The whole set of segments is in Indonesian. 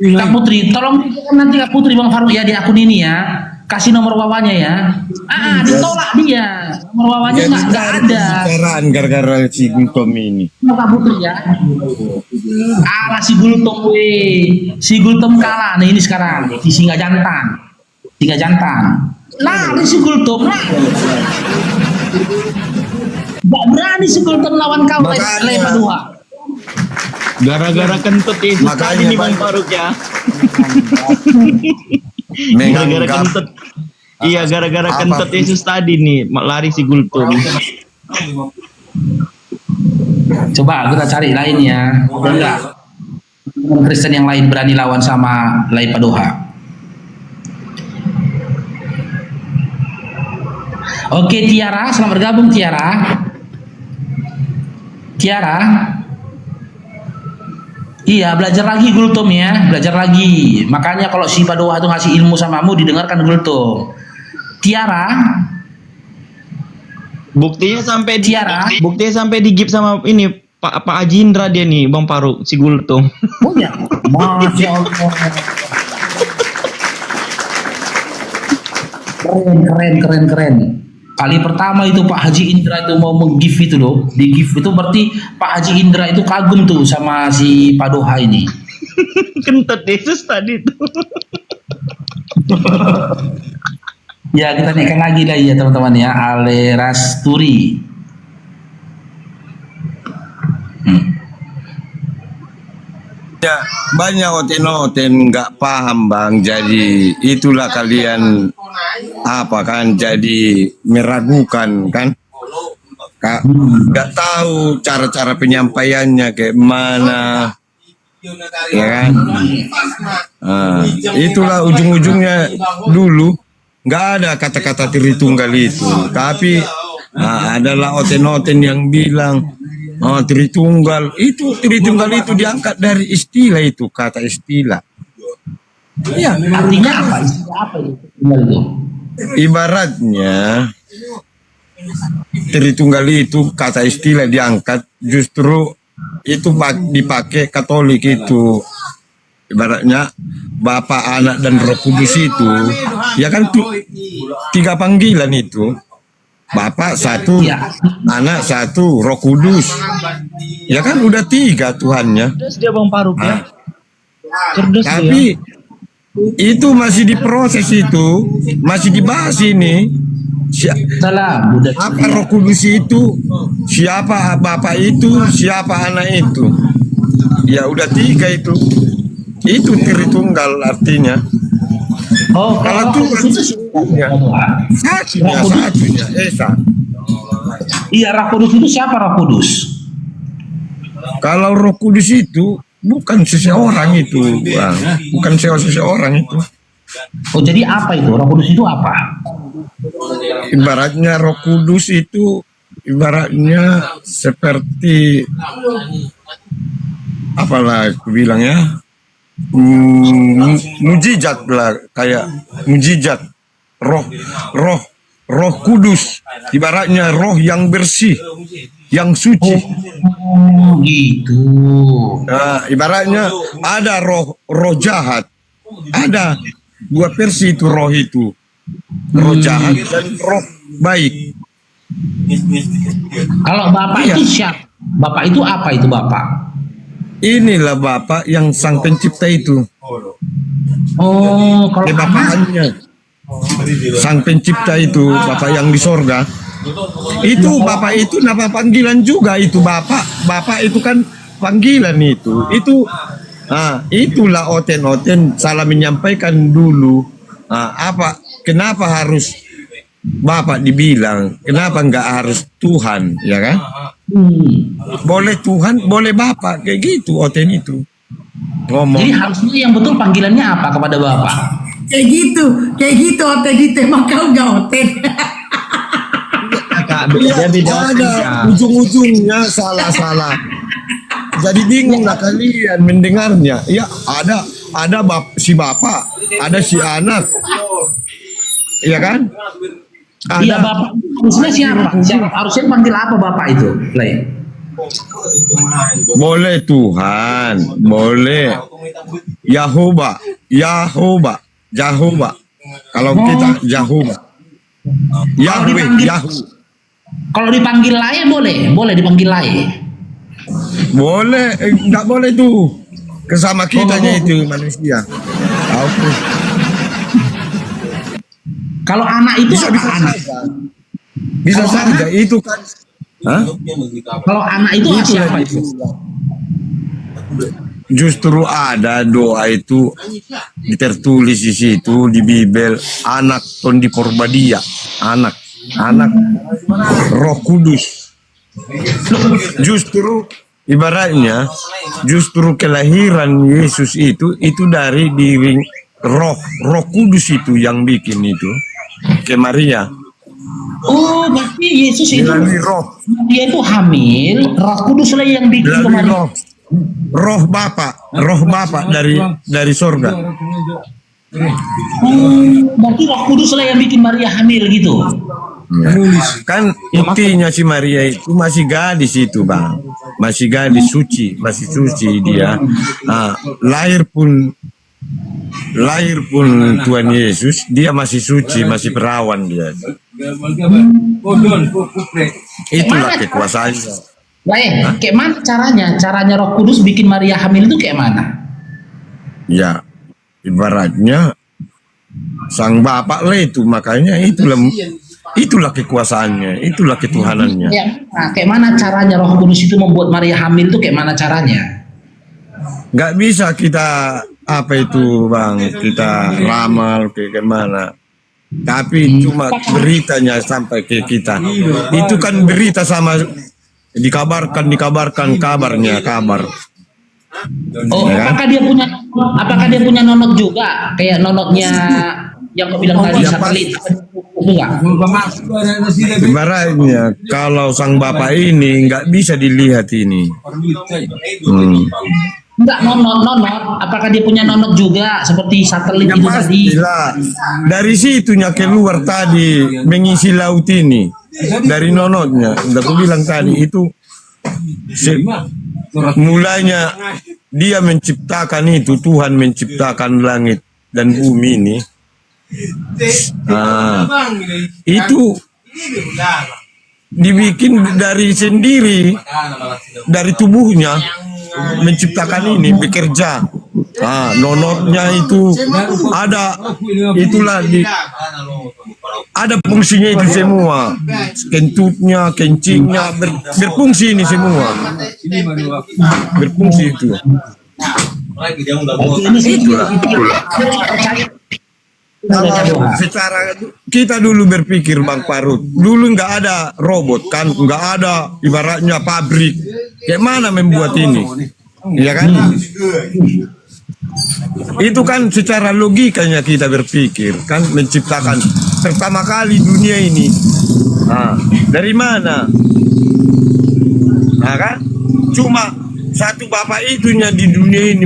Kak Putri, tolong nanti Kak Putri Bang Faruk ya di akun ini ya. Kasih nomor wawanya ya. Ditolak dia. Nomor wawanya nggak ada. Sekarang gara-gara si Gultom ini. Kak Putri ya. Kalah si Gultom Si Gultom kalah nih ini sekarang. Di Singa Jantan. Singa Jantan. Nah, ini si Gultom. Gak berani si Gultom lawan kau Lepa 2. Gara-gara kentut Yesus tadi nih Bang Faruk ya. Gara-gara kentut. Iya, gara-gara kentut Yesus tadi nih lari si Gultom. Coba kita cari lainnya. Enggak. Kristen yang lain berani lawan sama Lepa 2. Oke, Tiara, selamat bergabung Tiara. Tiara. Iya, belajar lagi Gultom ya, belajar lagi. Makanya kalau si Padoha itu ngasih ilmu samamu, didengarkan Gultom. Tiara. Buktinya sampai Tiara. Buktinya sampai digip sama ini Pak Haji Indra dia nih Bang Faruk si Gultom. Oh ya, Masya Allah. Keren. Kali pertama itu Pak Haji Indra itu mau meng-give itu loh. Di give itu berarti Pak Haji Indra itu kagum tuh sama si Padoha ini. Kentut Yesus tadi tuh. Ya kita naikkan lagi lah ya teman-teman ya. Alerasturi. Ya, banyak oten-oten nggak paham Bang. Jadi itulah kalian apa kan jadi meragukan kan? Nggak tahu cara-cara penyampaiannya kayak mana, ya kan? Itulah ujung-ujungnya dulu nggak ada kata-kata Tritunggal itu, tapi adalah oten-oten yang bilang Tritunggal itu diangkat dari istilah itu, kata istilah. Iya, artinya apa? Istilah apa itu? Ibaratnya Tritunggal itu kata istilah diangkat, justru itu dipakai Katolik itu. Ibaratnya Bapa, Anak dan Roh Kudus itu, ya kan tuh 3 panggilan itu. Bapak 1, Anak 1, Roh Kudus. Ya kan udah 3 Tuhannya. Cerdas dia Bang Faruk ya. Tapi itu masih diproses itu, masih dibahas ini. Apa Roh Kudus itu? Siapa Bapak itu? Siapa Anak itu? Ya udah 3 itu. Itu Tritunggal artinya. Oh, kalau satunya Esa. Iya, Roh Kudus itu siapa Roh Kudus? Kalau Roh Kudus itu bukan seseorang itu, Bang. Bukan seseorang itu. Oh, jadi apa itu? Roh Kudus itu apa? Ibaratnya Roh Kudus itu ibaratnya seperti apalah aku bilang ya, mujizat lah, kayak mujizat roh Kudus, ibaratnya roh yang bersih, yang suci. Gitu. Nah, ibaratnya ada roh jahat, ada 2 versi itu roh itu, roh jahat dan roh baik. Kalau Bapak itu siapa? Bapak itu apa itu Bapak? Inilah Bapak yang Sang Pencipta itu. Oh, kalau Bapaknya Sang Pencipta itu, Bapak yang di sorga. Itu Bapak itu nama panggilan juga itu Bapak. Bapak itu kan panggilan itu. Itulah oten-oten salah menyampaikan dulu. Kenapa harus Bapak dibilang? Kenapa nggak harus Tuhan, ya kan? Boleh Tuhan, boleh Bapak, kayak gitu oten itu. Ngomong. Jadi harusnya yang betul panggilannya apa kepada Bapak? Kayak gitu oten itu, emang kau nggak oten. Ada ujung-ujungnya salah-salah. Jadi bingung lah kalian mendengarnya. Ya ada si Bapak, ada si Anak, iya kan? Iya Bapak, harusnya siapa? Harusnya panggil apa Bapak itu? Boleh Tuhan, boleh Yahoba, Yahoba, Jehovah. Kalau kita Jehovah, Yahweh, dipanggil- Yahweh. Kalau dipanggil lain boleh dipanggil lain. Boleh, nggak boleh tuh. Kesama kitanya itu manusia. Tahu? Kalau anak itu Bisa apa bisa anak? saja. Bisa Kalau saja itu kan. Hah? Kalau anak itu Itu siapa lagi. itu? Justru ada doa itu tertulis di situ di Bible, anak tondi porbadia, anak Roh Kudus. Justru ibaratnya justru kelahiran Yesus itu dari diri Roh Kudus itu yang bikin itu ke Maria. Oh, berarti Yesus itu Dari roh, dia itu hamil, Roh Kudus lah yang bikin dari kemarin. roh Bapa dari sorga. Berarti Roh Kudus lah yang bikin Maria hamil gitu. Kan intinya si Maria itu masih gadis itu bang, masih gadis suci, masih suci dia. Nah, lahir pun Tuhan Yesus, dia masih suci, masih perawan dia. Itulah kekuasaannya. Kayak mana caranya? Caranya Roh Kudus bikin Maria hamil itu kayak mana? Ya, ibaratnya sang Bapak lah itu, makanya itulah kekuasaannya, itulah ketuhanannya. Ya, nah, kayak mana caranya Roh Kudus itu membuat Maria hamil itu kayak mana caranya? Nggak bisa kita apa itu bang, kita ramal kayak gimana. Tapi cuma beritanya sampai ke kita. Itu kan berita sama dikabar. Oh, Ya kan? apakah dia punya nonot juga? Kayak nonotnya yang kau bilang tadi Ya, satelit. Enggak. Ibaratnya kalau sang Bapak ini nggak bisa dilihat ini. Enggak nonot. Apakah dia punya nonot juga seperti satelit Ya itu tadi? pastilah. Dari situnya keluar tadi mengisi laut ini. Dari nonotnya. Udah aku bilang tadi itu mulanya dia menciptakan itu, Tuhan menciptakan langit dan bumi ini. Nah, itu dibikin dari sendiri, dari tubuhnya menciptakan ini, bekerja. Nah, nonotnya itu ada, itulah ada fungsinya itu semua, kentutnya, kencingnya berfungsi ini semua, berfungsi itu. Kalau secara kita dulu berpikir Bang Parut, dulu nggak ada robot kan, nggak ada ibaratnya pabrik, kayak mana membuat ini, ya kan? Itu kan secara logikanya kita berpikir kan, menciptakan pertama kali dunia ini, nah, dari mana? Nah kan, cuma satu Bapak itunya di dunia ini,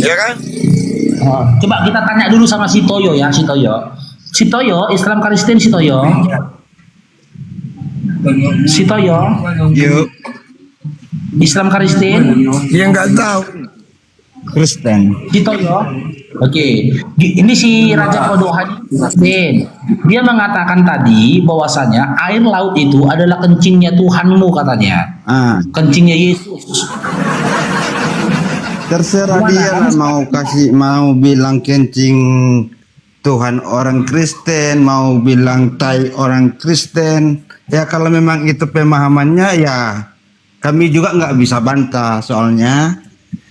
ya kan? Coba kita tanya dulu sama si Toyo ya, si Toyo Islam Kristen si Toyo. Yuk, Islam Kristen Dia nggak tahu. Kristen. si Toyo. Oke, ini si Raja Kodohan Kristen. Dia mengatakan tadi bahwasanya air laut itu adalah kencingnya Tuhanmu katanya. Kencingnya Yesus. Terserah dia lah mau bilang kencing Tuhan orang Kristen, mau bilang tai orang Kristen. Ya kalau memang itu pemahamannya ya kami juga nggak bisa bantah, soalnya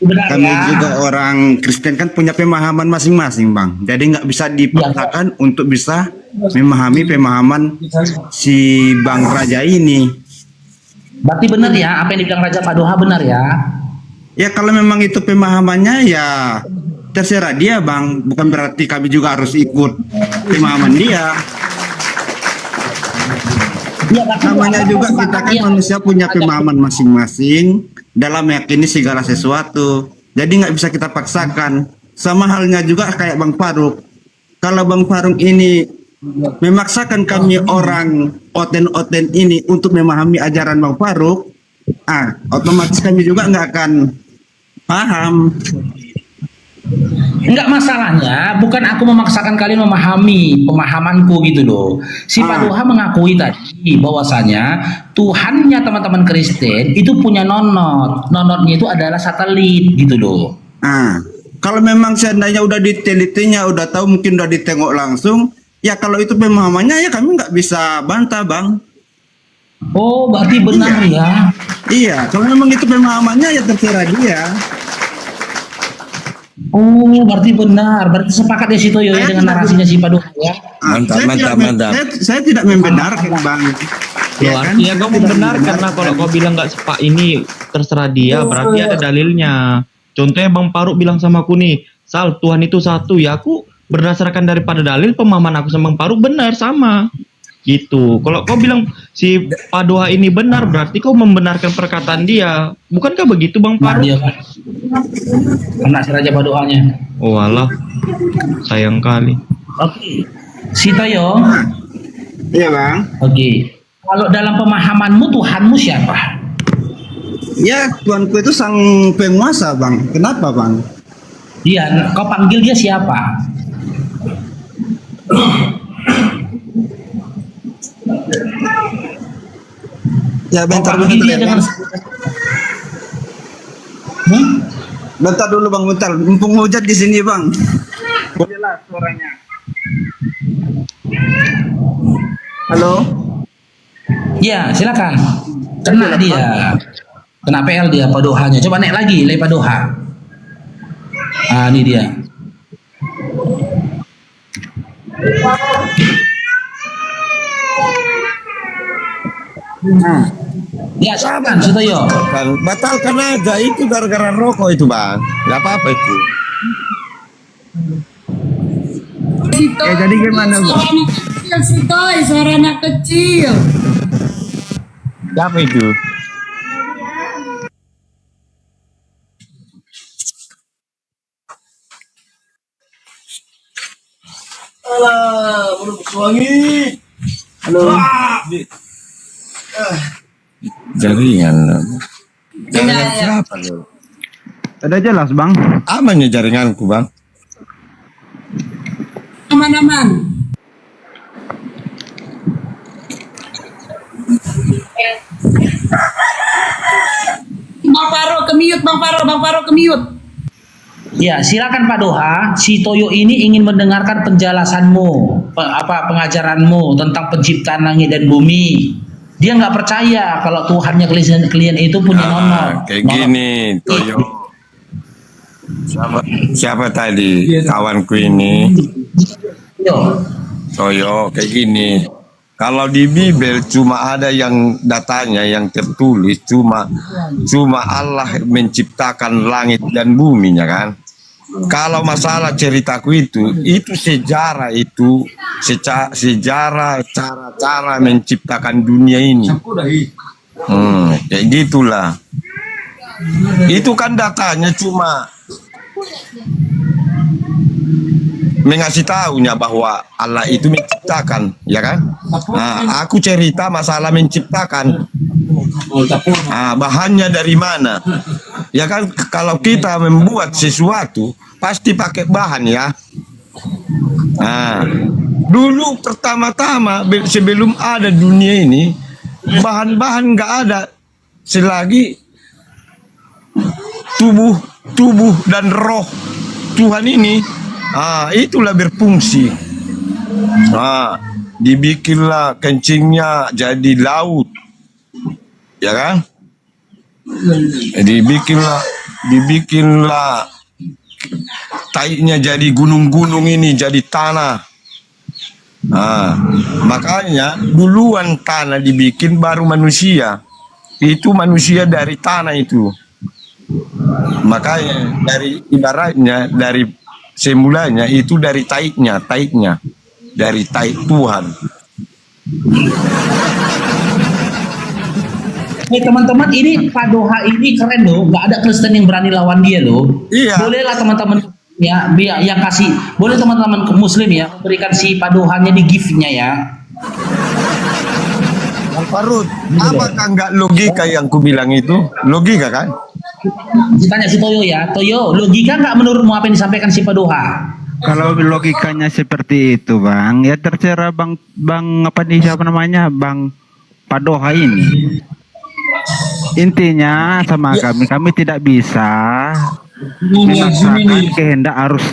Benar kami ya? juga orang Kristen kan punya pemahaman masing-masing bang. Jadi nggak bisa dipaksakan untuk bisa memahami pemahaman si Bang Raja ini. Berarti benar ya apa yang dibilang Raja Padoha benar ya? Ya kalau memang itu pemahamannya ya terserah dia bang, bukan berarti kami juga harus ikut pemahaman dia. Ya, Namanya juga kita kan manusia punya pemahaman masing-masing dalam meyakini segala sesuatu. Jadi nggak bisa kita paksakan. Sama halnya juga kayak Bang Faruk. Kalau Bang Faruk ini memaksakan kami orang oten-oten ini untuk memahami ajaran Bang Faruk, otomatis kami juga nggak akan Paham. Enggak, masalahnya bukan aku memaksakan kalian memahami pemahamanku gitu loh. Si Paduha mengakui tadi bahwasanya Tuhannya teman-teman Kristen itu punya nonot. Nonotnya itu adalah satelit gitu loh. Kalau memang seandainya udah ditelitinya, udah tahu, mungkin udah ditengok langsung, ya kalau itu pemahamannya ya kami nggak bisa bantah, Bang. Oh, berarti benar ya. Iya, kalau memang itu pemahamannya ya terserah dia. Oh, berarti benar. Berarti sepakat ya si Toyo ya dengan narasinya si Paduha ya. Mantap. Saya tidak membenarkan, Bang. Loh, artinya kau membenarkan lah kalau kau bilang nggak sepak ini terserah dia, berarti ada dalilnya. Contohnya Bang Faruk bilang sama aku nih, Sal, Tuhan itu satu, ya aku berdasarkan daripada dalil pemahaman aku sama Bang Faruk benar sama. Gitu. Kalau kau bilang si Paduha ini benar, berarti kau membenarkan perkataan dia. Bukankah begitu Bang Nah, Faruk? dia kena si Raja Paduhanya. Oh alah, sayang kali. Oke. Si Toyo. Iya, Bang. Oke. Kalau dalam pemahamanmu Tuhanmu siapa? Ya, Tuanku itu sang penguasa, Bang. Kenapa, Bang? Iya, kau panggil dia siapa? Ya, bentar Kau panggil dia ya, dengan Bang. Bentar dulu, Bang, bentar. Mumpung hujat di sini, Bang. Bolehlah suaranya. Halo? Ya, silakan. Kena dia. Kena PL dia Paduhanya. Coba naik lagi, lay Paduha. Ah, ini dia. Ya, silakan si Toyo. Batalkan aja, itu gara-gara rokok itu, Bang. Gak apa-apa itu. Jadi gimana, Bang? Suara anak kecil. Apa itu? Halo? Jaringan. Jaringan siapa lo? Udah jelas, Bang. Amannya jaringanku, Bang. Aman-aman. Bang Faruk kemiut, Bang Faruk kemiut. Ya, silakan Paduha. Si Toyo ini ingin mendengarkan penjelasanmu, pengajaranmu tentang penciptaan langit dan bumi. Dia nggak percaya kalau Tuhannya kalian itu punya nonot. Kayak gini, Toyo. Siapa tadi kawanku ini? Yo. Toyo, kayak gini. Kalau di Bible cuma ada yang datanya yang tertulis cuma Allah menciptakan langit dan buminya kan. Kalau masalah ceritaku itu sejarah sejarah cara-cara menciptakan dunia ini. Kayak gitulah. Itu kan datanya cuma mengasih tahunya bahwa Allah itu menciptakan, ya kan? Nah, aku cerita masalah menciptakan. Bahannya dari mana? Ya kan, kalau kita membuat sesuatu pasti pakai bahan ya. Nah, dulu pertama-tama sebelum ada dunia ini bahan-bahan nggak ada selagi tubuh dan roh Tuhan ini. Itulah berfungsi. Dibikinlah kencingnya jadi laut, ya kan? Dibikinlah taiknya jadi gunung-gunung ini jadi tanah. Makanya duluan tanah dibikin baru manusia. Itu manusia dari tanah itu. Makanya dari ibaratnya dari semulanya itu dari taiknya dari taik Tuhan. Teman-teman, ini Paduha ini keren loh, nggak ada Kristen yang berani lawan dia loh. Iya. Bolehlah teman-teman ya, yang kasih, boleh teman-teman Muslim ya berikan si Paduhanya di gift-nya ya. Bang Faruk, apakah nggak logika yang ku bilang itu? Logika kan? Tanya si Toyo ya, Toyo, logika nggak menurutmu apa yang disampaikan si Padoha? Kalau logikanya seperti itu, Bang, ya terserah Bang apa nih siapa namanya, Bang Padoha ini. Intinya sama kami tidak bisa memaksakan kehendak harus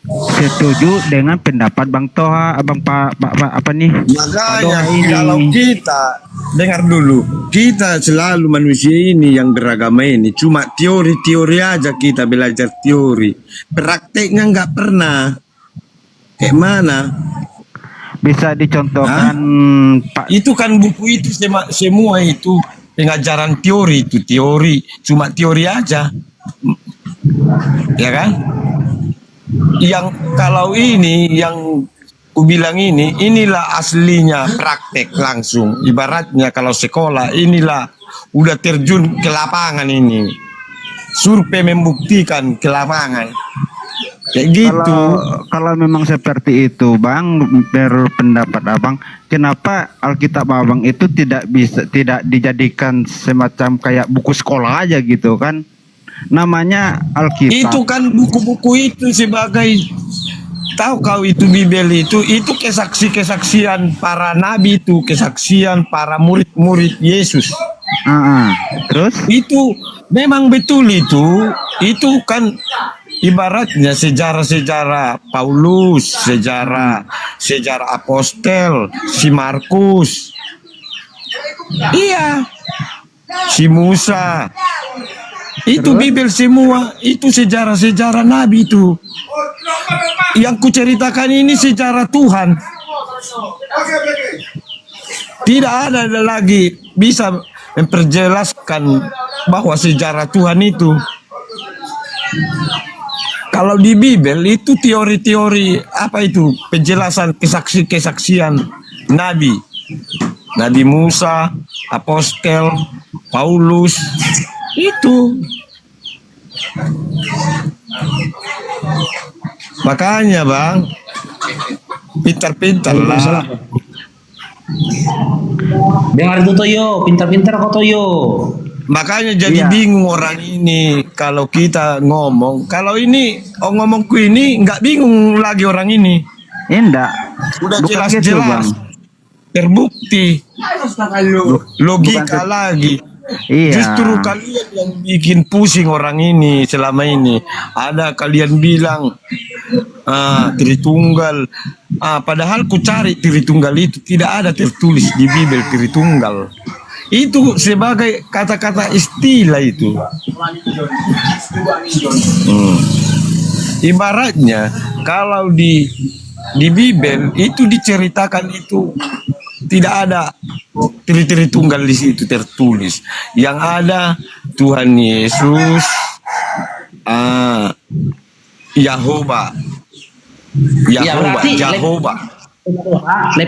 setuju dengan pendapat Bang Toha, apa nih? Makanya kalau kita dengar dulu, kita selalu manusia ini yang beragama ini cuma teori-teori aja, kita belajar teori, prakteknya nggak pernah. Kayak mana? Bisa dicontohkan, Pak? Itu kan buku itu semua itu pengajaran teori, itu teori, cuma teori aja, ya kan? Yang kalau ini yang ku bilang ini, inilah aslinya praktek langsung. Ibaratnya kalau sekolah, inilah udah terjun ke lapangan ini. Survei membuktikan ke lapangan. Kayak gitu. Kalau memang seperti itu, Bang, berpendapat Abang, kenapa Alkitab Abang itu tidak dijadikan semacam kayak buku sekolah aja gitu kan? Namanya Alkitab. Itu kan buku-buku itu sebagai, tahu kau itu Bibel itu kesaksian para nabi, itu kesaksian para murid-murid Yesus. Terus? Itu memang betul itu kan ibaratnya sejarah-sejarah Paulus, sejarah apostel, si Markus. Iya. Si Musa. Itu Bibel semua, itu sejarah-sejarah nabi itu. Yang kuceritakan ini sejarah Tuhan. Tidak ada lagi bisa memperjelaskan bahwa sejarah Tuhan itu. Kalau di Bibel itu teori-teori apa itu? Penjelasan kesaksian nabi. Nabi Musa, apostel, Paulus, itu. Makanya Bang, pintar-pintar lah. Dengar itu Toyo, pintar-pintar kok Toyo. Makanya jadi bingung orang ini kalau kita ngomong. Kalau ini ngomongku ini nggak bingung lagi orang ini. Enggak. Udah Bukan jelas-jelas gitu, Bang. terbukti. Logika lagi. Iya. Justru kalian yang bikin pusing orang ini selama ini. Ada kalian bilang Tritunggal. Padahal ku cari Tritunggal itu tidak ada tertulis di Bibel Tritunggal. Itu sebagai kata-kata istilah itu. Ibaratnya kalau di Bibel itu diceritakan itu tidak ada Tritunggal di situ tertulis. Yang ada Tuhan Yesus, Yahova,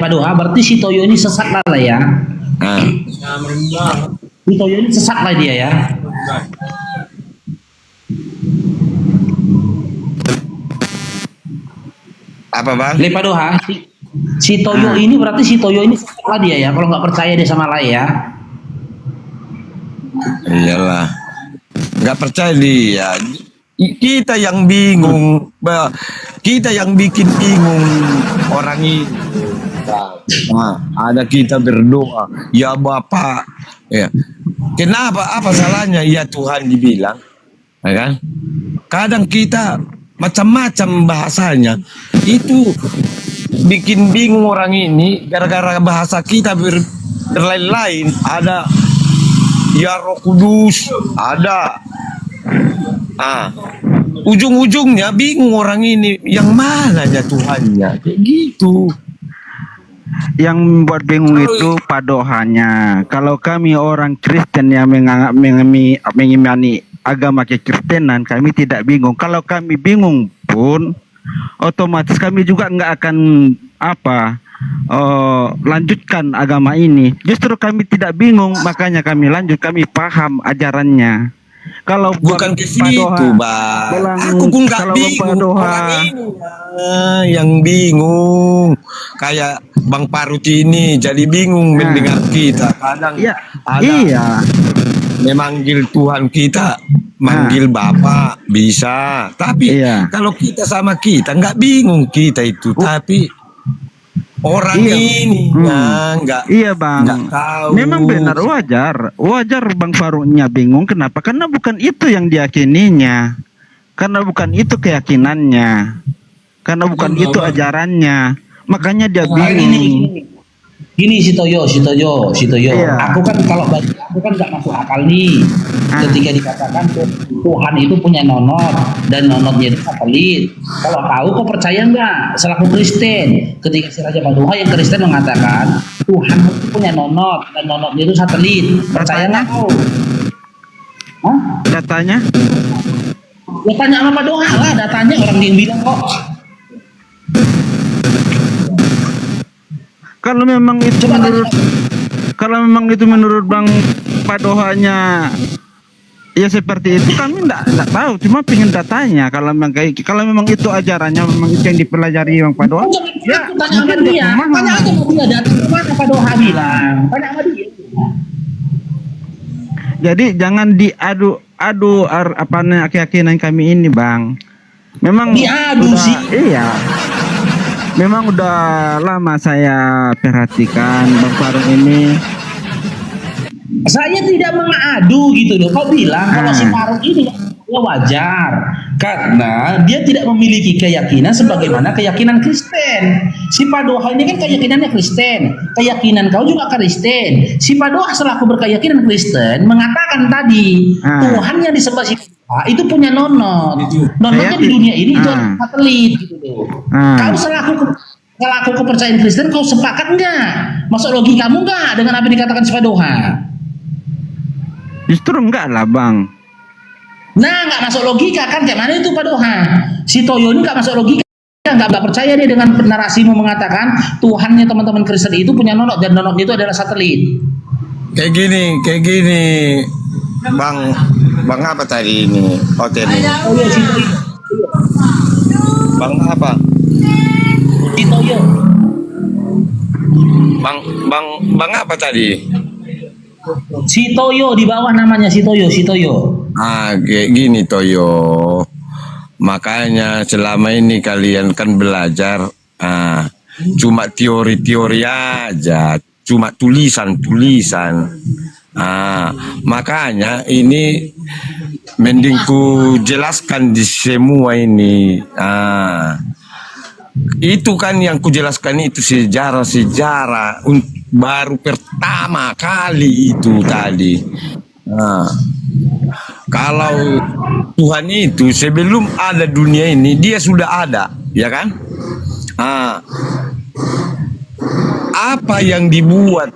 Padoha, berarti si Toyo ini sesat lah ya. Si Toyo ini sesat lah dia ya. Apa Bang? Padoha, si Toyo ini berarti si Toyo ini sesat lah dia ya. Kalau nggak percaya dia sama lah ya. Iyalah, nggak percaya dia. Kita yang bingung, kita yang bikin bingung orang ini. Ada kita berdoa, ya Bapak, ya. Kenapa? Apa salahnya? Ya Tuhan dibilang, ya kan? Kadang kita macam-macam bahasanya, itu bikin bingung orang ini. Gara-gara bahasa kita berlain-lain. Ada ya Roh Kudus, ada. Ujung-ujungnya bingung orang ini, yang mananya Tuhannya, kayak gitu. Yang membuat bingung itu Padohanya. Kalau kami orang Kristen yang mengimani agama kekristenan, kami tidak bingung. Kalau kami bingung pun, otomatis kami juga nggak akan lanjutkan agama ini. Justru kami tidak bingung, makanya kami lanjut, kami paham ajarannya. Kalau bukan ke situ, Bang. Aku pun nggak bingung. Orang ini yang bingung. Kayak Bang Parut ini jadi bingung mendengar kita. Kadang ada. Iya. memanggil Tuhan kita, manggil Bapak bisa. Tapi kalau kita sama kita nggak bingung kita itu. Tapi orang ini nggak. Iya bang. Nggak tahu. Memang benar wajar Bang Faruknya bingung. Kenapa? Karena bukan itu yang diyakininya. Karena bukan itu keyakinannya. Karena bukan itu ajarannya. Makanya dia bingung. Gini si Toyo. Iya. Aku kan kalau bagi aku kan nggak masuk akal nih. Ketika dikatakan Tuhan itu punya nonot dan nonotnya itu satelit. Kalau tahu kau percaya nggak? Selaku Kristen, ketika si Raja Paduka yang Kristen mengatakan Tuhan itu punya nonot dan nonotnya itu satelit. Percaya nggak kau? Hah? Datanya? Ya tanya sama Paduka lah. Datanya orang yang bilang kok. Kalau memang itu menurut Bang Padohanya ya seperti itu, kami enggak tahu, cuma pengen datanya. Kalau memang itu ajarannya, memang itu yang dipelajari Bang Padoha. Ya, tanya sama dia. Tanya aja mau dia datang ke mana Padoha bilang. Tanya sama dia. Jadi jangan diadu keyakinan kami ini, Bang. Memang diadu sih. Iya. Memang udah lama saya perhatikan Bang Faruk ini. Saya tidak mengadu gitu loh. Kau bilang kalau si Faruk ini wajar karena dia tidak memiliki keyakinan sebagaimana keyakinan Kristen. Si Padoha ini kan keyakinannya Kristen, keyakinan kau juga Kristen. Si Padoha selaku berkeyakinan Kristen mengatakan tadi Tuhan yang disembah si itu punya nonotnya di dunia ini itu satelit gitu loh. Kau selaku kepercayaan Kristen kau sepakat nggak? Masuk logikamu nggak dengan apa yang dikatakan si Padoha? Justru enggak lah Bang. Nah nggak masuk logika kan, kayak mana itu Padoha? Si Toyo ini nggak masuk logika, nggak percaya dia dengan narasimu mengatakan Tuhannya teman-teman Kristen itu punya nonot dan nonotnya itu adalah satelit. Kayak gini. Bang apa tadi ini hotel ini? Bang apa? Si Toyo. Bang apa tadi? Si Toyo di bawah namanya si Toyo. Kayak gini Toyo. Makanya selama ini kalian kan belajar cuma teori-teori aja, cuma tulisan. Makanya ini mending ku jelaskan di semua ini. Itu kan yang ku jelaskan itu sejarah baru pertama kali itu tadi. Kalau Tuhan itu sebelum ada dunia ini dia sudah ada, ya kan? Apa yang dibuat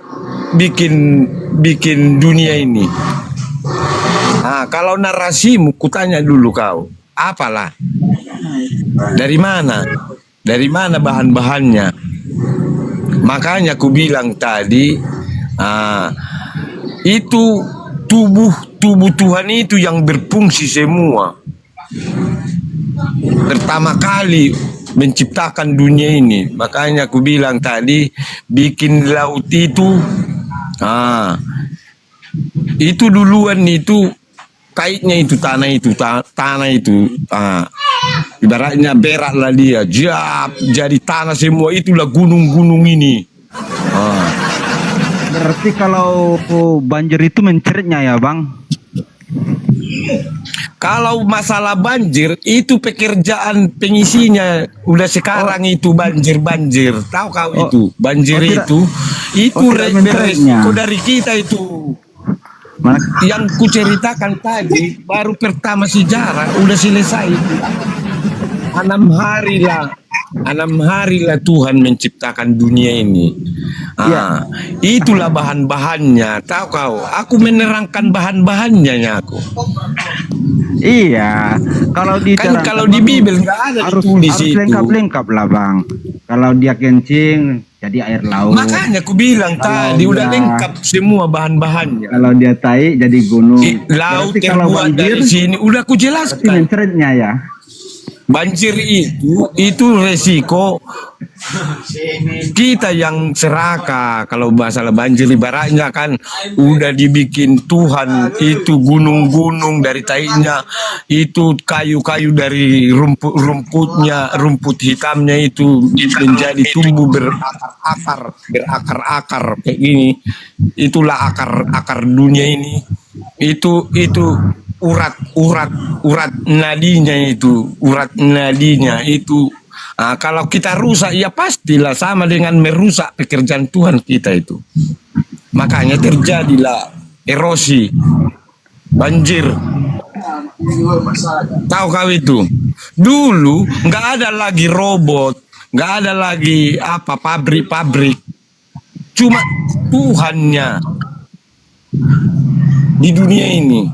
bikin dunia ini? Kalau narasimu kutanya dulu kau, apalah? Dari mana bahan-bahannya? Makanya aku bilang tadi, itu tubuh Tuhan itu yang berfungsi semua. Pertama kali menciptakan dunia ini. Makanya aku bilang tadi, bikin laut itu duluan itu kaitnya itu tanah itu ibaratnya berak lah dia jadi tanah semua, itulah gunung-gunung ini. Berarti kalau banjir itu menceritnya ya Bang? Kalau masalah banjir itu pekerjaan pengisinya udah sekarang itu banjir tahu kau itu banjir itu resiko dari kita itu. Yang kuceritakan tadi baru pertama sejarah udah selesai. 6 hari lah Tuhan menciptakan dunia ini. Itulah bahan-bahannya. Tahu kau? Aku menerangkan bahan-bahannya aku. Iya. Kalau di Bibel nggak ada harus lengkap lah Bang. Kalau dia kencing jadi air laut. Makanya aku bilang tadi udah lengkap semua bahan-bahannya. Kalau dia tai jadi gunung. Laut terbuat dari sini udah aku jelaskan. Menceritnya ya. Banjir itu resiko kita yang serakah. Kalau masalah banjir ibaratnya kan udah dibikin Tuhan itu gunung-gunung dari tainya, itu kayu-kayu dari rumput-rumputnya, rumput hitamnya itu menjadi tumbuh berakar-akar kayak gini. Itulah akar dunia ini. Itu urat nadinya itu. Kalau kita rusak ya pastilah sama dengan merusak pekerjaan Tuhan kita itu. Makanya terjadilah erosi, banjir. Tahu kau itu? Dulu nggak ada lagi robot, nggak ada lagi pabrik-pabrik. Cuma Tuhannya di dunia ini.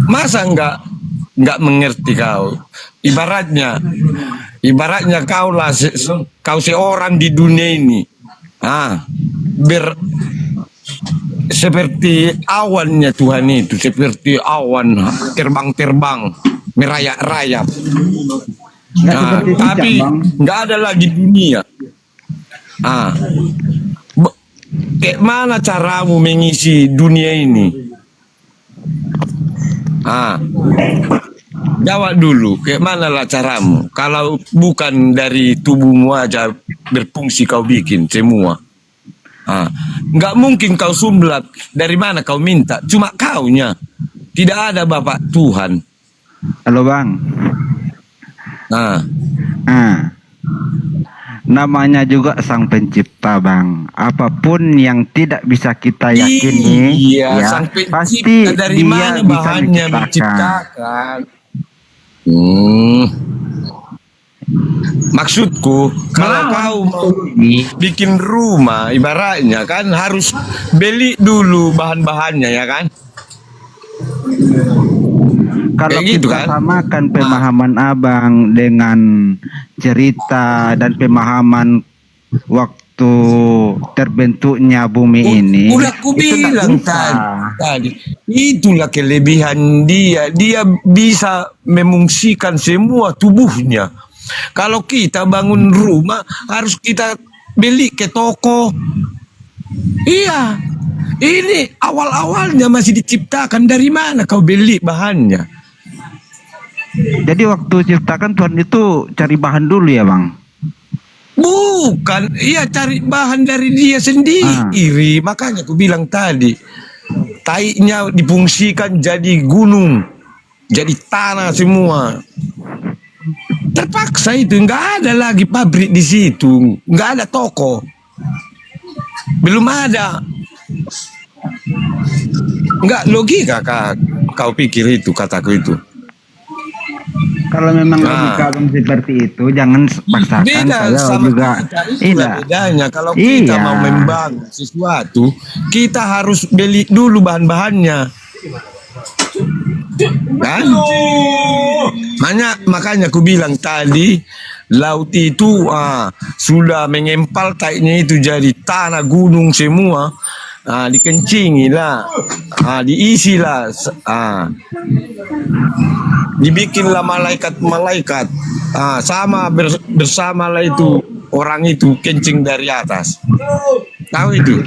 Masa nggak mengerti kau? Ibaratnya kau seorang di dunia ini, seperti awannya Tuhan itu, seperti awan terbang-terbang, merayap-rayap. Tapi nggak ada lagi dunia. Kayak mana caramu mengisi dunia ini? Jawab dulu, kayak mana lah caramu? Kalau bukan dari tubuhmu aja berfungsi kau bikin semua. Nggak mungkin kau sumlat. Dari mana kau minta? Cuma kaunya. Tidak ada Bapak Tuhan. Halo Bang. Namanya juga Sang Pencipta, Bang. Apapun yang tidak bisa kita yakini, Sang Pencipta pasti dari Dia mana bisa bahannya menciptakan? Maksudku, kalau kau mau bikin rumah, ibaratnya kan harus beli dulu bahan-bahannya, ya kan? Kalau Kayak gitu kita kan? samakan pemahaman Abang dengan cerita dan pemahaman waktu terbentuknya bumi ini, Udah aku itu nggak bilang bisa. tadi, itulah kelebihan dia. Dia bisa memungsikan semua tubuhnya. Kalau kita bangun rumah harus kita beli ke toko. Iya, ini awal-awalnya masih diciptakan, dari mana kau beli bahannya? Jadi waktu ciptakan Tuhan itu cari bahan dulu ya Bang? Bukan, iya cari bahan dari dia sendiri. Makanya aku bilang tadi, taiknya difungsikan jadi gunung, jadi tanah semua. Terpaksa itu, nggak ada lagi pabrik di situ, nggak ada toko, belum ada. Nggak logika kau pikir itu kataku itu. Kalau memang logika Abang seperti itu, jangan paksakan. Beda Saya sama juga. kita, itulah bedanya. Kalau kita mau membangun sesuatu, kita harus beli dulu bahan-bahannya, kan? Makanya aku bilang tadi, laut itu sudah mengempal taiknya itu jadi tanah gunung semua. Dikencingin lah, diisilah, dibikinlah malaikat-malaikat, sama bersamalah itu orang itu kencing dari atas. Tahu itu?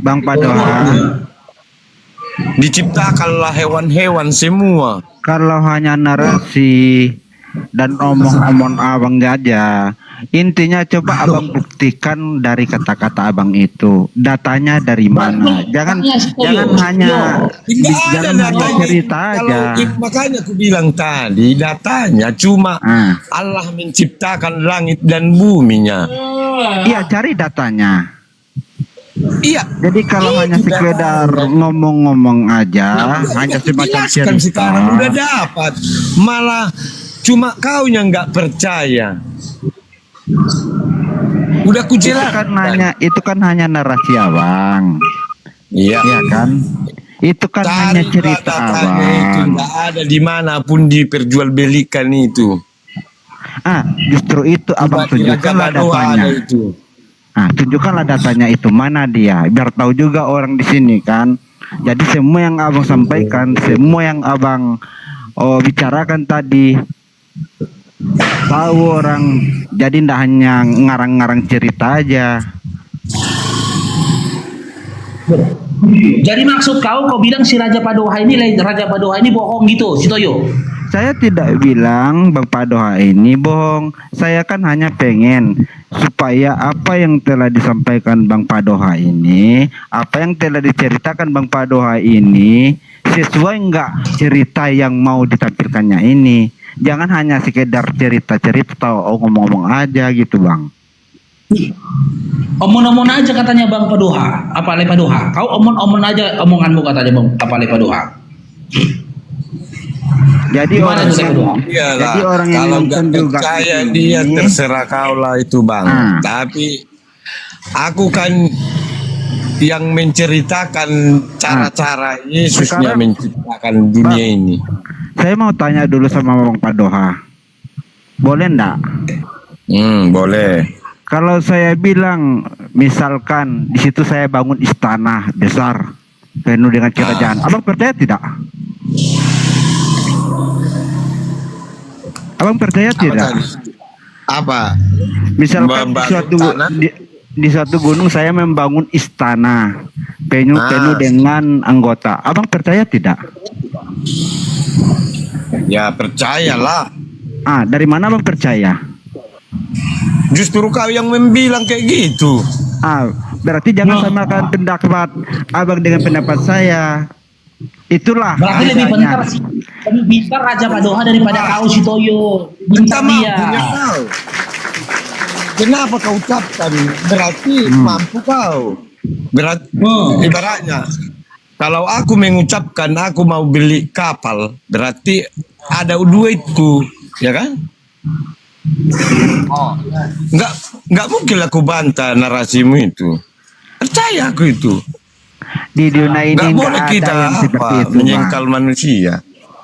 Bang Padohan, Diciptakanlah hewan-hewan semua. kalau hanya narasi dan omong-omong Abang aja, intinya coba Abang buktikan dari kata-kata Abang itu, datanya dari mana. Jangan hanya cerita aja. Makanya aku bilang tadi, datanya cuma Allah menciptakan langit dan buminya. Iya, cari datanya. Iya. Jadi kalau hanya sekedar ngomong-ngomong aja, hanya semacam Jelaskan cerita. sekarang udah dapat, malah cuma kau yang nggak percaya. Udah ku jelaskan. Itu kan hanya narasi Abang. Iya. Iya kan? Itu kan hanya cerita Abang. Itu nggak ada dimanapun diperjualbelikan itu. Justru itu Abang tunjukkanlah datanya. Tunjukkanlah datanya itu, mana dia, biar tahu juga orang di sini kan. Jadi semua yang Abang sampaikan, semua yang Abang bicarakan tadi. Tahu orang, jadi ndak hanya ngarang-ngarang cerita aja. Jadi maksud kau bilang si Raja Padoha ini bohong gitu, si Toyo? Saya tidak bilang Bang Padoha ini bohong. Saya kan hanya pengen supaya apa yang telah disampaikan Bang Padoha ini, apa yang telah diceritakan Bang Padoha ini, sesuai nggak cerita yang mau ditampilkannya ini. Jangan hanya sekedar cerita-cerita atau ngomong-ngomong aja gitu Bang. Omon-omon aja katanya Bang Padoha. Apa le Padoha? Kau omon-omon aja omonganmu katanya Bang apa le Padoha. Jadi Gimana orang tuh, yang, Padoha? Iyalah, jadi orang yang kalau nonton nggak juga percaya ini, dia terserah kau lah itu Bang. Tapi aku kan yang menceritakan cara-cara Yesusnya Sekarang- menciptakan dunia ini. saya mau tanya dulu sama Bang Padoha. Boleh enggak? Boleh. Kalau saya bilang misalkan di situ saya bangun istana besar penuh dengan kerajaan, Abang percaya tidak? Abang percaya tidak? Apa? Misalkan Membangun di suatu gunung saya membangun istana penuh dengan anggota. Abang percaya tidak? Ya percayalah. Dari mana Abang percaya? Justru kau yang membilang kayak gitu. Berarti jangan samakan pendapat Abang dengan pendapat saya. Itulah Berarti lebih bedanya. lebih pintar Raja Padoha daripada kau si Toyo. Kita Pintar dia. mampunya kau. Kenapa kau ucapkan? Berarti mampu kau. Berarti ibaratnya kalau aku mengucapkan aku mau beli kapal, berarti ada duitku, ya kan? Nggak mungkin aku bantah narasimu itu. Percaya aku itu. Di dunia ini Nggak boleh nggak ada kita yang seperti itu, menyangkal manusia.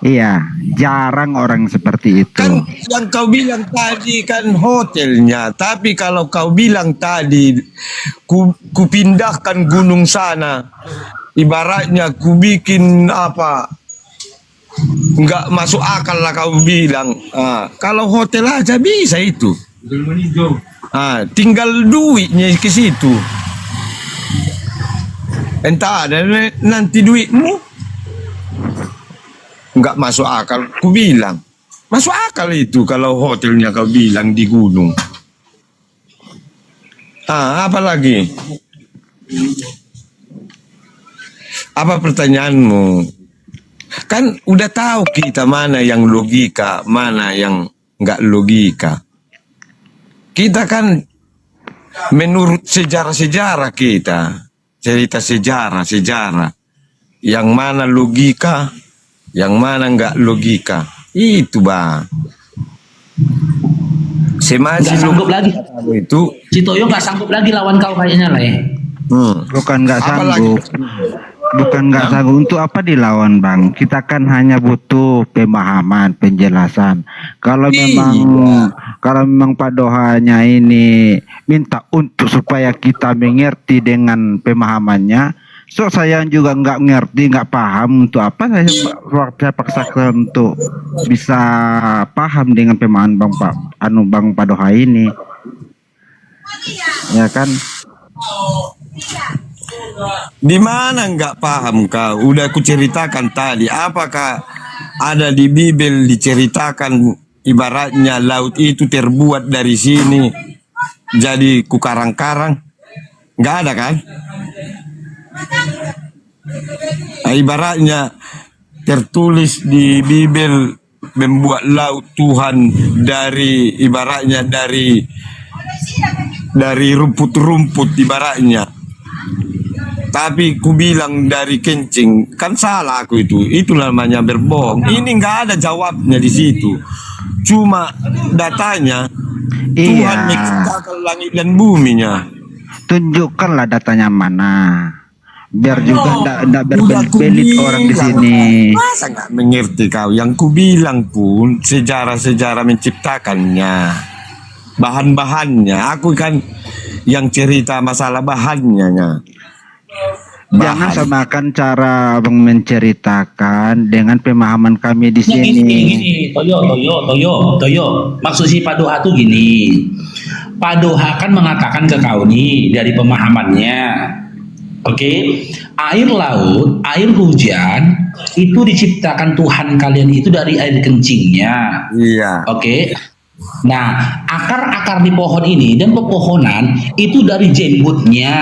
Iya, jarang orang seperti itu. Kan yang kau bilang tadi kan hotelnya, tapi kalau kau bilang tadi ku pindahkan gunung sana, ibaratnya ku bikin apa, nggak masuk akal lah kau bilang. Kalau hotel aja bisa itu. Tinggal duitnya ke situ. Entah ada nanti duitmu nggak masuk akal. Ku bilang masuk akal itu kalau hotelnya kau bilang di gunung. Apa lagi? Apa pertanyaanmu? Kan udah tahu kita mana yang logika, mana yang nggak logika. Kita kan menurut sejarah-sejarah kita, cerita sejarah-sejarah, yang mana logika, yang mana nggak logika. Itu Bang. Nggak sanggup lagi. Itu Si Toyo nggak sanggup lagi lawan kau kayaknya lah ya. Bukan nggak Apa lagi? sanggup. Bukan nggak sanggup. Untuk apa dilawan Bang? Kita kan hanya butuh pemahaman, penjelasan. Kalau memang Padohanya ini minta untuk supaya kita mengerti dengan pemahamannya, so saya juga nggak ngerti, nggak paham untuk apa saya paksakan untuk bisa paham dengan pemahaman Bang Padoha ini, ya kan? di mana nggak paham kau? Udah aku ceritakan tadi. Apakah ada di Bibel diceritakan ibaratnya laut itu terbuat dari sini jadi ku karang-karang? Nggak ada kan? Ibaratnya tertulis di Bibel membuat laut Tuhan dari ibaratnya dari rumput-rumput ibaratnya. Tapi ku bilang dari kencing, kan salah aku itu namanya berbohong. Ini nggak ada jawabnya di situ, cuma datanya Tuhan menciptakan langit dan buminya. Tunjukkanlah datanya mana, biar juga tidak berbelit orang di sini. Masa nggak mengerti kau? Yang ku bilang pun sejarah-sejarah menciptakannya, bahan-bahannya. Aku kan yang cerita masalah bahannya. Jangan samakan cara abang menceritakan dengan pemahaman kami di Nah, sini. gini, Toyo. Maksud si Pak Doha tuh gini. Pak Doha kan mengatakan ke kau nih dari pemahamannya. Oke, air laut, air hujan itu diciptakan Tuhan kalian itu dari air kencingnya. Iya. Oke. Nah, akar-akar di pohon ini dan pepohonan itu dari jenggotnya.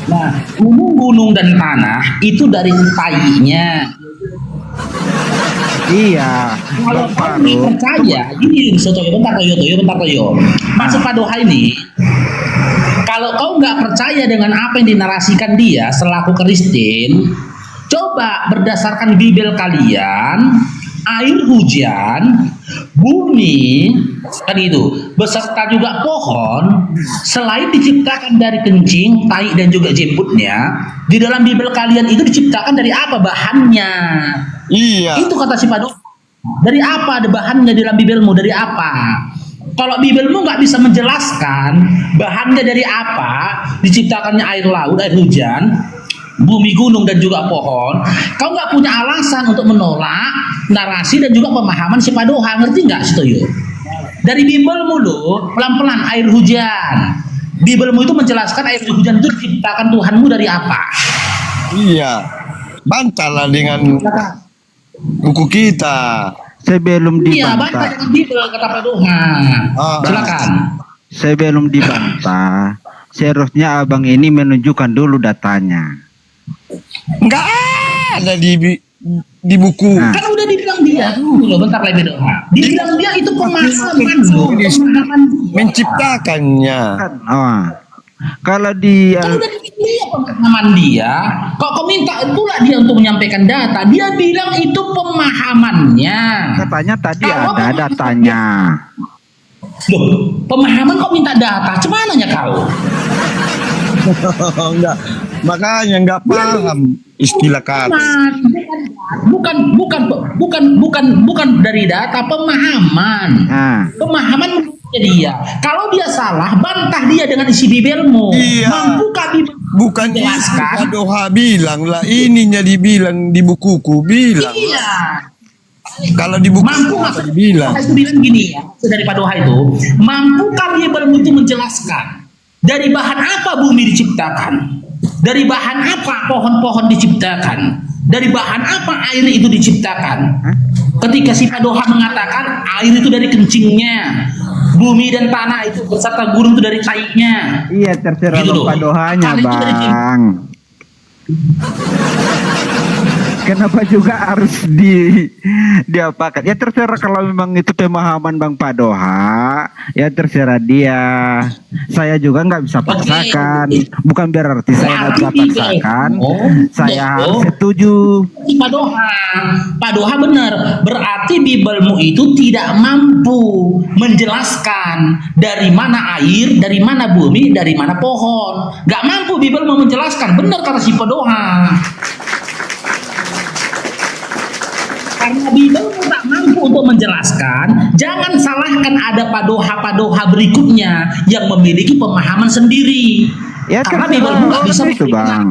Nah, gunung-gunung dan tanah itu dari tainya. Iya. Kalau Bang kau Faruk, percaya, gini Toyo, bentar Toyo. Maksud Pak Doha ini, kalau kau nggak percaya dengan apa yang dinarasikan dia selaku Kristen, coba berdasarkan Bible kalian, air hujan, bumi, kan itu, beserta juga pohon, selain diciptakan dari kencing, tai dan juga jembutnya, di dalam Bible kalian itu diciptakan dari apa bahannya? Iya. Itu kata si Padu. Dari apa ada bahannya di dalam Bibelmu? Dari apa? Kalau Bibelmu nggak bisa menjelaskan bahannya dari apa, diciptakannya air laut, air hujan, bumi, gunung dan juga pohon, kau nggak punya alasan untuk menolak narasi dan juga pemahaman si Padoha. Ngerti nggak si Toyo? Dari Bibelmu lo, pelan-pelan air hujan. Bibelmu itu menjelaskan air hujan itu diciptakan Tuhanmu dari apa? Iya. Bantahlah dengan buku kita. sebelum Iya, bantah dibantah, dengan Bibel kata Padoha. Silakan. sebelum dibantah, seharusnya abang ini menunjukkan dulu datanya. Enggak ada di buku. Nah. Kan udah dibilang dia dulu, bentar lagi Doha. Dibilang dia itu pemahaman loh, pemahaman dia. Menciptakannya. Oh. Kalau di Kan udah dibilang dia pemahaman dia. Kok kau minta pula dia untuk menyampaikan data? Dia bilang itu pemahamannya. katanya tadi Kalau ada pemahaman datanya. Loh, pemahaman kok minta data? Cumananya kau? Enggak. Makanya enggak paham istilah kata. Bukan dari data, pemahaman. Nah, Pemahaman menurutnya dia. Kalau dia salah, bantah dia dengan isi Bibelmu. Iya. Mampukah Bibel Bukan itu menjelaskan? Pak Doha bilang lah, ininya dibilang di bukuku bilang. Iya. Kalau di buku Mampu apa nggak? dibilang? Itu bilang gini ya, dari Pak Doha itu, mampukah Bibelmu itu menjelaskan dari bahan apa bumi diciptakan? Dari bahan apa pohon-pohon diciptakan? Dari bahan apa air itu diciptakan? Ketika si Pak Doha mengatakan air itu dari kencingnya, bumi dan tanah itu beserta gunung itu dari tainya. iya terserah Gitu loh. Bapak doanya, Kali itu dari Bang. Kenapa juga harus diapakan? Ya terserah, kalau memang itu pemahaman Bang Padoha, ya terserah dia. Saya juga nggak bisa paksakan. Bukan berarti saya nggak bisa paksakan. Saya harus setuju. Pak Doha benar. Berarti Bibelmu itu tidak mampu menjelaskan dari mana air, dari mana bumi, dari mana pohon. Gak mampu Bibelmu menjelaskan. Benar kata si Pak Doha. Karena Bibelmu tak mampu untuk menjelaskan, jangan salahkan ada padoha berikutnya yang memiliki pemahaman sendiri. Ya Karena terserah Bibelmu nggak bisa itu, memberikan. Bang.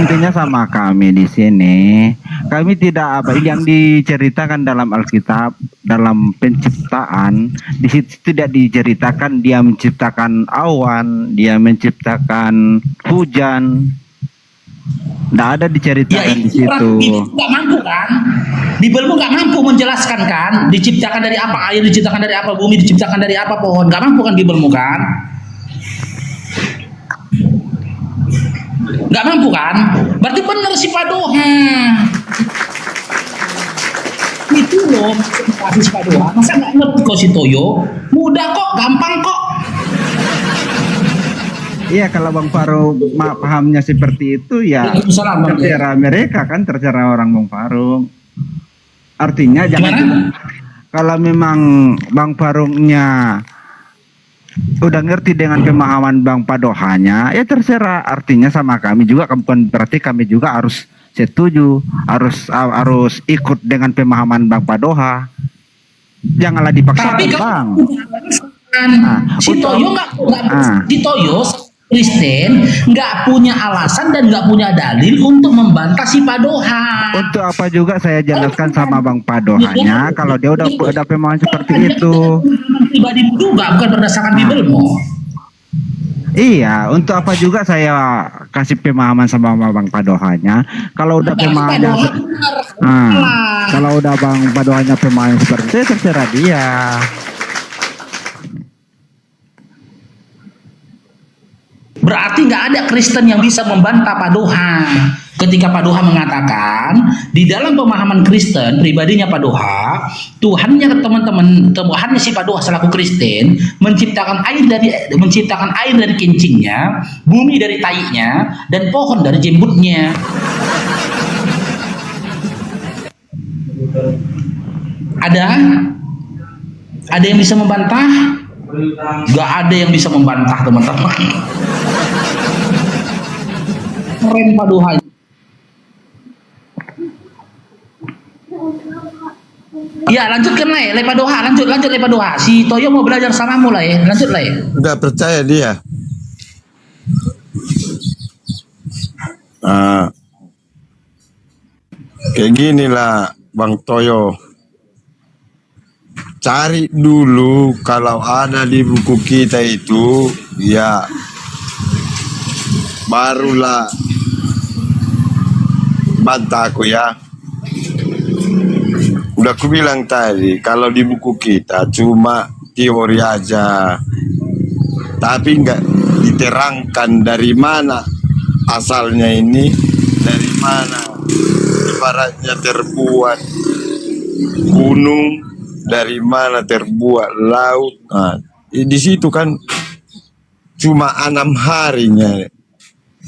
Intinya sama kami di sini. Kami tidak apa yang diceritakan dalam Alkitab, dalam penciptaan, di situ tidak diceritakan dia menciptakan awan, dia menciptakan hujan. Tidak ada diceritakan di situ. Bibelmu nggak mampu kan? Bibelmu nggak mampu menjelaskan kan? Diciptakan dari apa air, diciptakan dari apa bumi, diciptakan dari apa pohon? Nggak mampu kan Bibelmu kan? Nggak mampu kan? Berarti benar si Padoha. Itu loh maksud si Padoha. Masa nggak ngerti kok si Toyo? Mudah kok, gampang kok. Iya, kalau Bang Faruk pahamnya seperti itu ya Waalaikumsalam, Bang. terserah mereka kan, terserah orang Bang Faruk. Artinya jangan Gimana? kalau memang Bang Faruknya udah ngerti dengan pemahaman Bang Padohanya, ya terserah. Artinya sama kami juga, bukan berarti kami juga harus setuju, harus ikut dengan pemahaman Bang Padoha. Janganlah dipaksakan, Tapi Bang. si Toyo nggak si Toyo Kristen nggak punya alasan dan nggak punya dalil untuk membantah si Padoha. Untuk apa juga saya jelaskan sama Bang Padohanya kalau dia udah pemahaman seperti itu. Pribadi juga bukan berdasarkan Bibelmu. Iya, untuk apa juga saya kasih pemahaman sama Bang Padohanya kalau udah pemahamannya kalau udah Bang Padohanya pemahaman seperti itu terserah dia. Berarti nggak ada Kristen yang bisa membantah Padoha. Ketika Padoha mengatakan di dalam pemahaman Kristen pribadinya Padoha, Tuhannya teman-teman, Tuhannya si Padoha selaku Kristen menciptakan air dari kencingnya, bumi dari tainya, dan pohon dari jembutnya. Ada yang bisa membantah? Gak ada yang bisa membantah, teman-teman. Keren Padoha. Ya lanjutkan lah Le Padoha, lanjut Le Padoha. Si Toyo mau belajar samamu lah ya, lanjut lah ya. Udah percaya dia. Kayak gini lah Bang Toyo. Cari dulu kalau ada di buku kita itu, ya barulah bantah aku ya. Udah aku bilang tadi, kalau di buku kita cuma teori aja, tapi nggak diterangkan dari mana asalnya ini, dari mana ibaratnya terbuat gunung, dari mana terbuat laut. Nah, di situ kan cuma 6 harinya,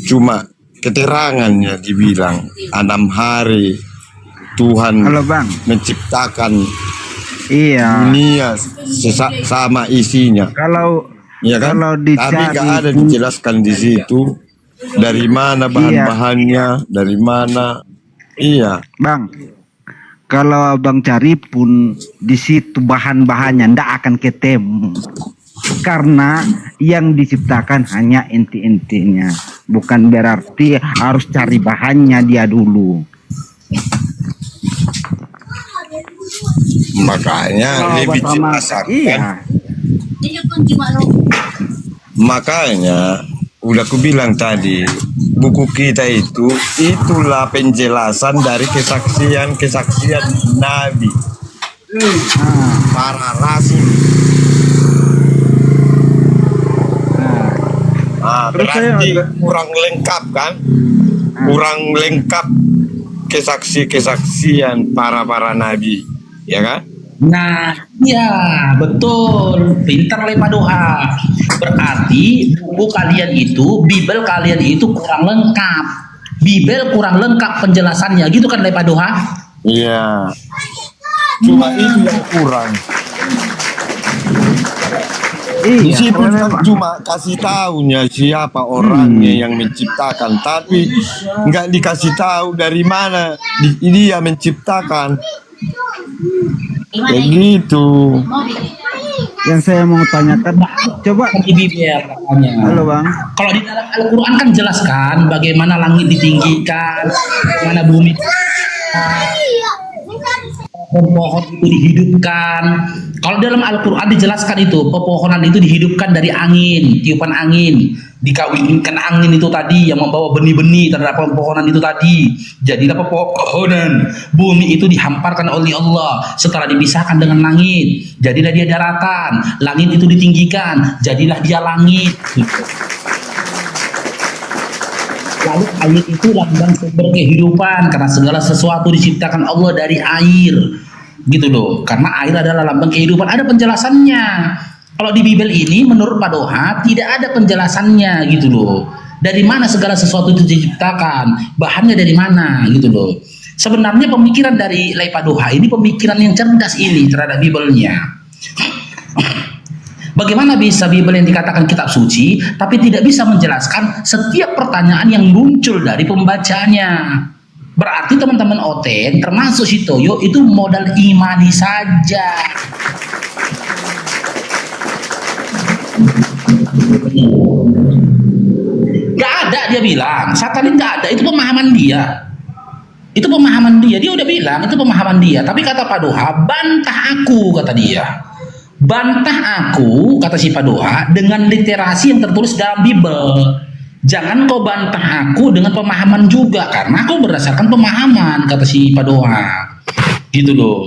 cuma keterangannya dibilang 6 hari Tuhan Halo Bang. menciptakan Iya. dunia sama isinya. Ya kan? Kalau Tapi dicari nggak ada dijelaskan di situ dari mana bahan-bahannya, dari mana. Iya. Bang, kalau abang cari pun di situ bahan-bahannya ndak akan ketemu. Karena yang diciptakan hanya inti-intinya. Bukan berarti harus cari bahannya dia dulu. Makanya lebih dirasakan. Iya. Makanya udah aku bilang tadi, buku kita itulah penjelasan dari kesaksian Nabi, para rasul. Berarti kurang lengkap kan? Kurang lengkap kesaksian para nabi, ya kan? Nah, iya betul, pintar Le Padoha. Berarti buku kalian itu, Bibel kalian itu kurang lengkap. Bibel kurang lengkap penjelasannya, gitu kan Le Padoha? Iya. Cuma itu yang kurang. Di situ kan cuma kasih tahunya siapa orangnya yang menciptakan, tapi nggak dikasih tahu dari mana dia menciptakan. Kayak gitu. Yang saya mau tanyakan, coba Di Bibel katanya. halo Bang. Kalau di dalam Al-Quran kan jelaskan bagaimana langit ditinggikan, bagaimana bumi pohon itu dihidupkan. Kalau dalam Al-Quran dijelaskan itu pepohonan itu dihidupkan dari angin, tiupan angin, dikawinkan angin itu tadi yang membawa benih-benih terhadap pepohonan itu tadi. Jadilah pepohonan. Bumi itu dihamparkan oleh Allah setelah dipisahkan dengan langit. Jadilah dia daratan. Langit itu ditinggikan. Jadilah dia langit. Lalu air itu lambang sumber kehidupan karena segala sesuatu diciptakan Allah dari air, gitu loh. Karena air adalah lambang kehidupan. Ada penjelasannya. Kalau di Bibel ini menurut Padoha tidak ada penjelasannya, gitu loh. Dari mana segala sesuatu itu diciptakan? Bahannya dari mana, gitu loh. Sebenarnya pemikiran dari Le Padoha ini pemikiran yang cerdas ini terhadap Bibelnya. Bagaimana bisa Bibel yang dikatakan kitab suci, tapi tidak bisa menjelaskan setiap pertanyaan yang muncul dari pembacanya? Berarti teman-teman Oten, termasuk si Toyo, itu modal imani saja. dia bilang, satelit nggak ada, itu pemahaman dia. Itu pemahaman dia, dia udah bilang itu pemahaman dia. Tapi kata Pak Doha, bantah aku, kata dia. Bantah aku, kata si Pak Doha, dengan literasi yang tertulis dalam Bible. Jangan kau bantah aku dengan pemahaman juga, karena aku berdasarkan pemahaman, kata si Pak Doha. Gitu loh.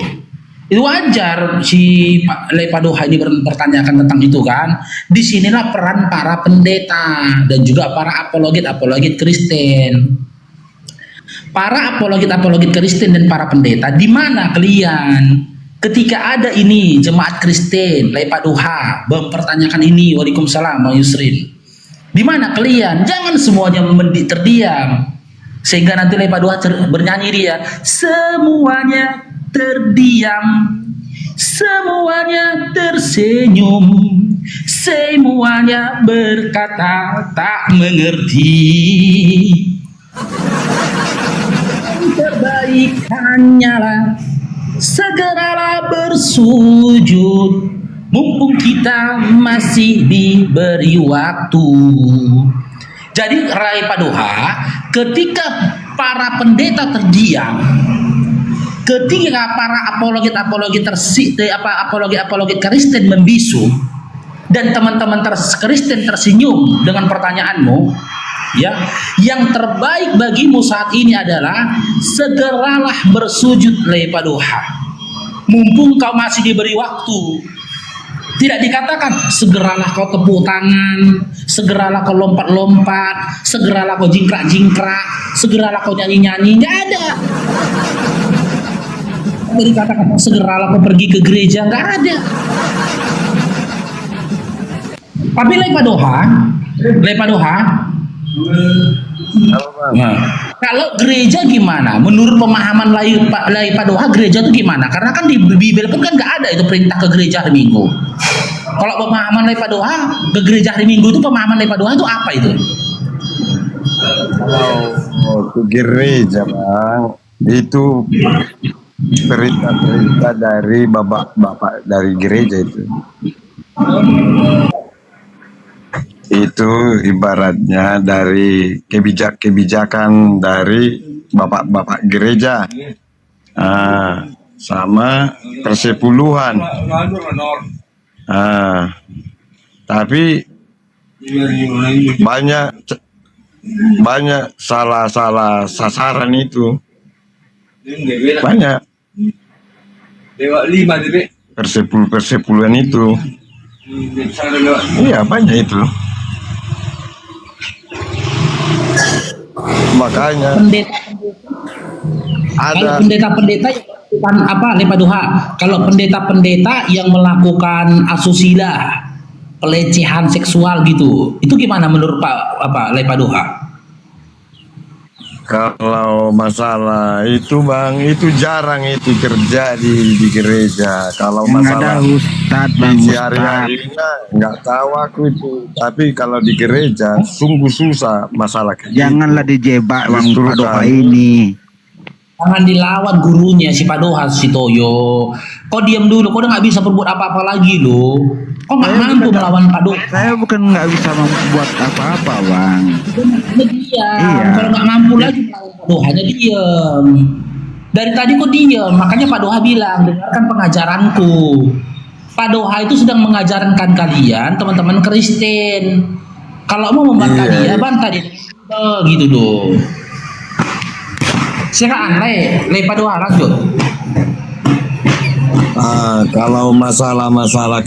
Itu wajar si Pak Doha ini mempertanyakan tentang itu kan. Disinilah peran para pendeta dan juga para apologet Kristen. Para apologet Kristen dan para pendeta, di mana kalian ketika ada ini jemaat Kristen, Pak Doha mempertanyakan ini, waalaikumsalam Bang Yusrin. Di mana kalian? Jangan semuanya terdiam. Sehingga nanti Pak Doha bernyanyi dia, semuanya terdiam, semuanya tersenyum, semuanya berkata tak mengerti. Terbaik hanyalah segeralah bersujud, mumpung kita masih diberi waktu. Jadi Rai Pak Doha, ketika para pendeta terdiam, ketika para apologet Kristen membisu, dan teman-teman Kristen tersenyum dengan pertanyaanmu, ya, yang terbaik bagimu saat ini adalah segeralah bersujud Pak Doha, mumpung kau masih diberi waktu. Tidak dikatakan segeralah kau tepuk tangan, segeralah kau lompat-lompat, segeralah kau jingkrak-jingkrak, segeralah kau nyanyi-nyanyi. Nggak ada. Tidak dikatakan segeralah kau pergi ke gereja. Nggak ada. Tapi Pak Doha, nah, kalau gereja gimana? Menurut pemahaman Pak Doha, gereja itu gimana? Karena kan di Bible pun kan nggak ada itu perintah ke gereja hari Minggu. Kalau pemahaman Pak Doha, ke gereja hari Minggu itu pemahaman Pak Doha itu apa itu? Kalau ke gereja Bang, itu perintah dari bapak dari gereja itu. Itu ibaratnya dari kebijakan dari bapak-bapak gereja, sama persepuluhan. Tapi banyak salah sasaran itu, banyak persepuluhan itu. Iya banyak itu. Makanya kalau pendeta-pendeta yang melakukan apa Pak Doha? Kalau pendeta-pendeta yang melakukan asusila, pelecehan seksual gitu, itu gimana menurut Pak Doha? Kalau masalah itu Bang, itu jarang itu terjadi di gereja. Kalau masalah di hari-hari nggak tahu aku itu. Tapi kalau di gereja sungguh susah masalah. Janganlah dijebak Bang Pak Doha ini. Jangan dilawan gurunya si Pak Doha, si Toyo. Kau diam dulu, kau udah nggak bisa berbuat apa-apa lagi loh. Kau nggak mampu melawan Pak Doha. Saya bukan nggak bisa membuat apa-apa Bang. Iya. Kalau nggak mampu lagi melawan Pak Doha, hanya diam. Dari tadi kau diam, makanya Pak Doha bilang dengarkan pengajaranku. Pak Doha itu sedang mengajarkan kalian teman-teman Kristen. Kalau mau membantah dia, bantah dia gitu loh. Silakan Pak Doha lanjut. Kalau masalah